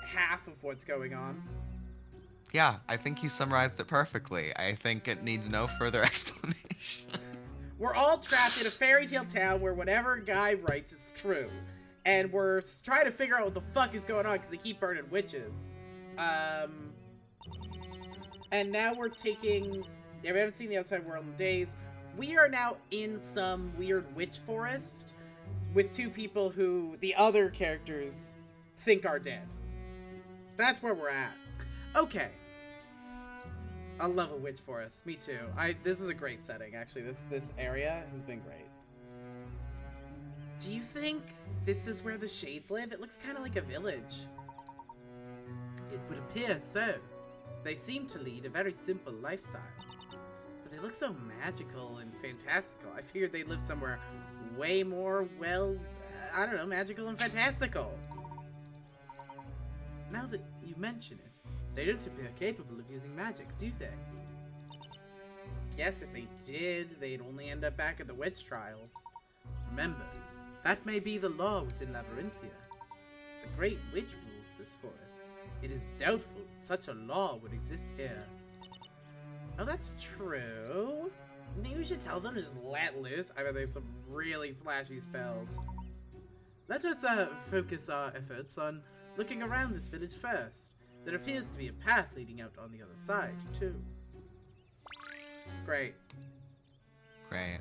half of what's going on. Yeah, I think you summarized it perfectly. I think it needs no further explanation. We're all trapped in a fairy tale town where whatever guy writes is true. and we're trying to figure out what the fuck is going on because they keep burning witches. And now we're taking... Yeah, we haven't seen the outside world in days. We are now in some weird witch forest with two people who the other characters think are dead. That's where we're at. Okay. I love a witch forest. Me too. This is a great setting, actually. This area has been great. Do you think this is where the Shades live? It looks kind of like a village. It would appear so. They seem to lead a very simple lifestyle. But they look so magical and fantastical. I figured they'd live somewhere way more, well, I don't know, magical and fantastical. Now that you mention it, they don't appear capable of using magic, do they? Guess if they did, they'd only end up back at the witch trials. Remember, that may be the law within Labyrinthia. If the Great Witch rules this forest, it is doubtful such a law would exist here. Oh, that's true. Maybe we should tell them to just let loose. I bet they have some really flashy spells. Let us focus our efforts on looking around this village first. There appears to be a path leading out on the other side, too. Great. Great.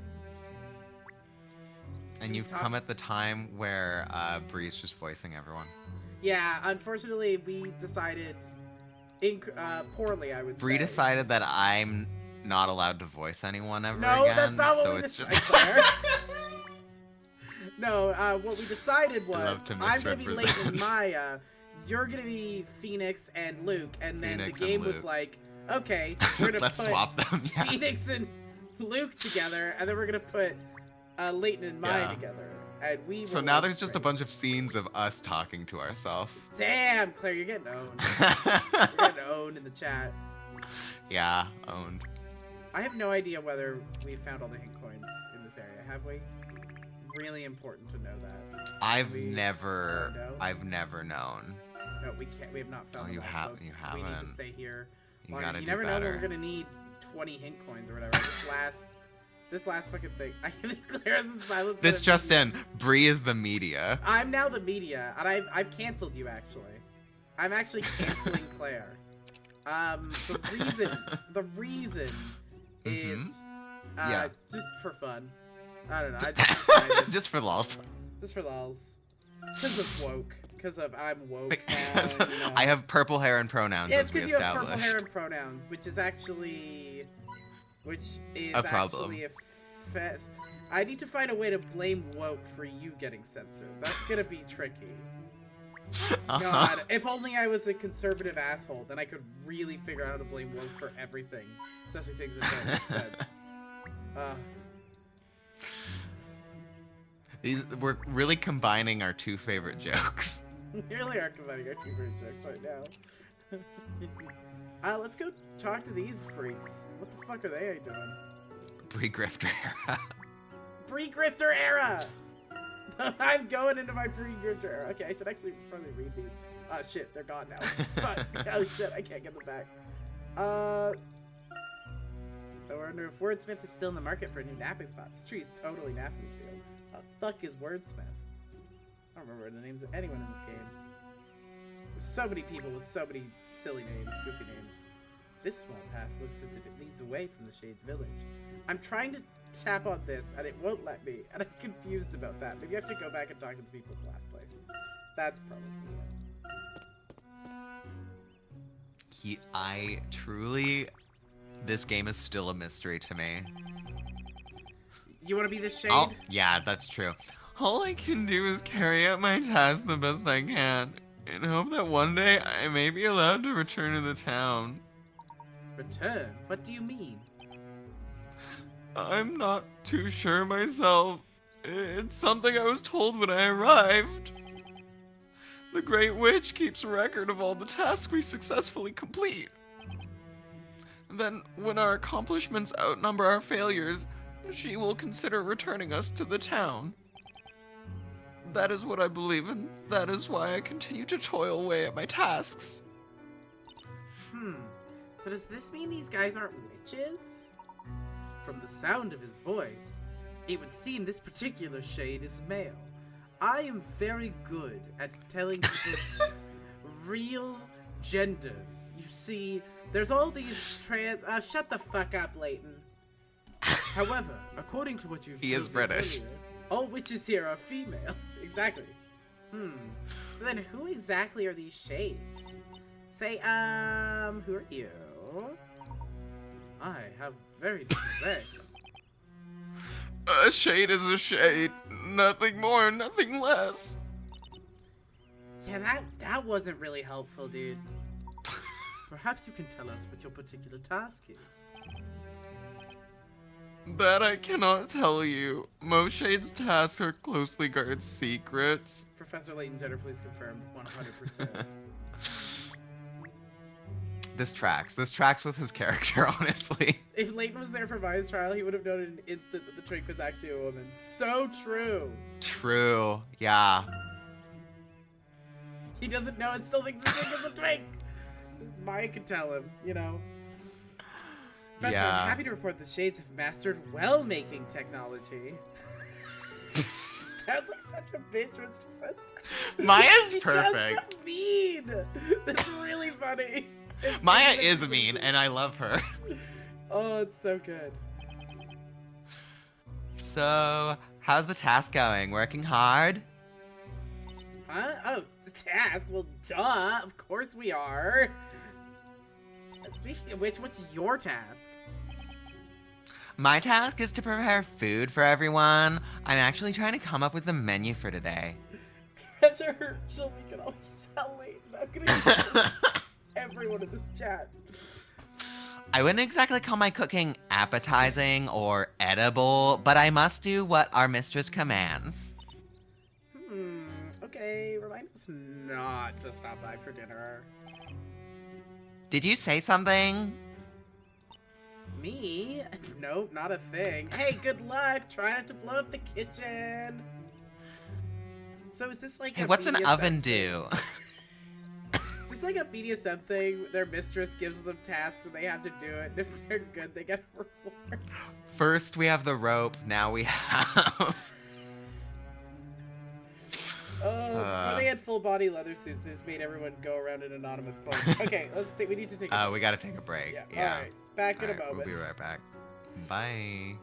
And you've come at the time where Bree's just voicing everyone. Yeah, unfortunately, we decided poorly, I would say. Bree decided that I'm not allowed to voice anyone ever no, again. That's not what so we it's decided, Claire. No, what we decided was I'm going to be Layton and Maya, you're going to be Phoenix and Luke, and then Phoenix the game was like, okay, we're going to Let's put swap them, yeah. Phoenix and Luke together, and then we're going to put Layton and Maya together. And we so now there's just a bunch of scenes of us talking to ourselves. Damn, Claire, you're getting owned. You're getting owned in the chat. Yeah, owned. I have no idea whether we found all the hint coins in this area, have we? Really important to know that. I've never known. No, we can't. We have not found you them all, have. so You we need to haven't. stay here. You longer. gotta You do never know when better. we're gonna need 20 hint coins or whatever. This last fucking thing. I can declare as in silence. This just in, Bree is the media. I'm now the media, and I've canceled you actually. I'm actually canceling Claire. The reason is Yeah. just for fun. I don't know. I just decided. Just for lols. Just for lols. Because of woke. Because of I'm woke now. Because and, you know. I have purple hair and pronouns. Yeah, it's as we because you have established. purple hair and pronouns, which is actually A problem. I need to find a way to blame woke for you getting censored. That's gonna be tricky. God, if only I was a conservative asshole, then I could really figure out how to blame woke for everything, especially things that don't make sense. We're really combining our two favorite jokes. We really are combining our two favorite jokes right now. Let's go talk to these freaks. What the fuck are they doing? Pre-grifter era. Pre-grifter era! I'm going into my pre-grifter era. Okay, I should actually probably read these. Oh shit, they're gone now. Fuck. Oh shit, I can't get them back. I wonder if Wordsmith is still in the market for a new napping spot. This tree is totally napping material. Fuck is Wordsmith? I don't remember the names of anyone in this game. There's so many people with so many silly names, goofy names. This small path looks as if it leads away from the Shades Village. I'm trying to tap on this, and it won't let me, and I'm confused about that. Maybe I have to go back and talk to the people in the last place. That's probably it. This game is still a mystery to me. You want to be the Shade? Yeah, that's true. All I can do is carry out my task the best I can, and hope that one day I may be allowed to return to the town. Return? What do you mean? I'm not too sure myself. It's something I was told when I arrived. The Great Witch keeps a record of all the tasks we successfully complete. Then, when our accomplishments outnumber our failures, she will consider returning us to the town. That is what I believe, and that is why I continue to toil away at my tasks. So does this mean these guys aren't witches? From the sound of his voice, it would seem this particular Shade is male. I am very good at telling people's real genders. You see, there's all these trans. Shut the fuck up, Layton. However, according to what you've He told is me British. earlier, all witches here are female. Exactly. So then, who exactly are these shades? Say, who are you? I have very different legs. A shade is a shade. Nothing more, nothing less. Yeah, that wasn't really helpful, dude. Perhaps you can tell us what your particular task is. That I cannot tell you. Most shades' tasks are closely guarded secrets. Professor Layton Jenner, please confirm 100%. This tracks. This tracks with his character, honestly. If Layton was there for Maya's trial, he would have known in an instant that the twink was actually a woman. So true. True. Yeah. He doesn't know and still thinks the twink is a twink. Maya could tell him, you know. Professor, Yeah. I'm happy to report the shades have mastered well-making technology. Sounds like such a bitch when she says that. Maya's She perfect. sounds so mean. That's really funny. It's Maya really is funny. mean, and I love her. Oh, it's so good. So, how's the task going? Working hard? Huh? Oh, the task? Well, duh. Of course we are. Speaking of which, what's your task? My task is to prepare food for everyone. I'm actually trying to come up with the menu for today. Sure, we can always tell Layton. I'm gonna kill everyone in this chat. I wouldn't exactly call my cooking appetizing or edible, but I must do what our mistress commands. Okay, remind us not to stop by for dinner. Did you say something? Me? Nope, not a thing. Hey, good luck. Try not to blow up the kitchen. So is this like Hey, a what's an BDSM oven thing? do? Is this like a BDSM thing? Their mistress gives them tasks and they have to do it. And if they're good, they get a reward. First we have the rope, now we have... Before they had full body leather suits, they just made everyone go around in anonymous clothes. Okay, we need to take a break. we gotta take a break. Yeah. Alright. Back in a Alright, moment. we'll be right back. Bye.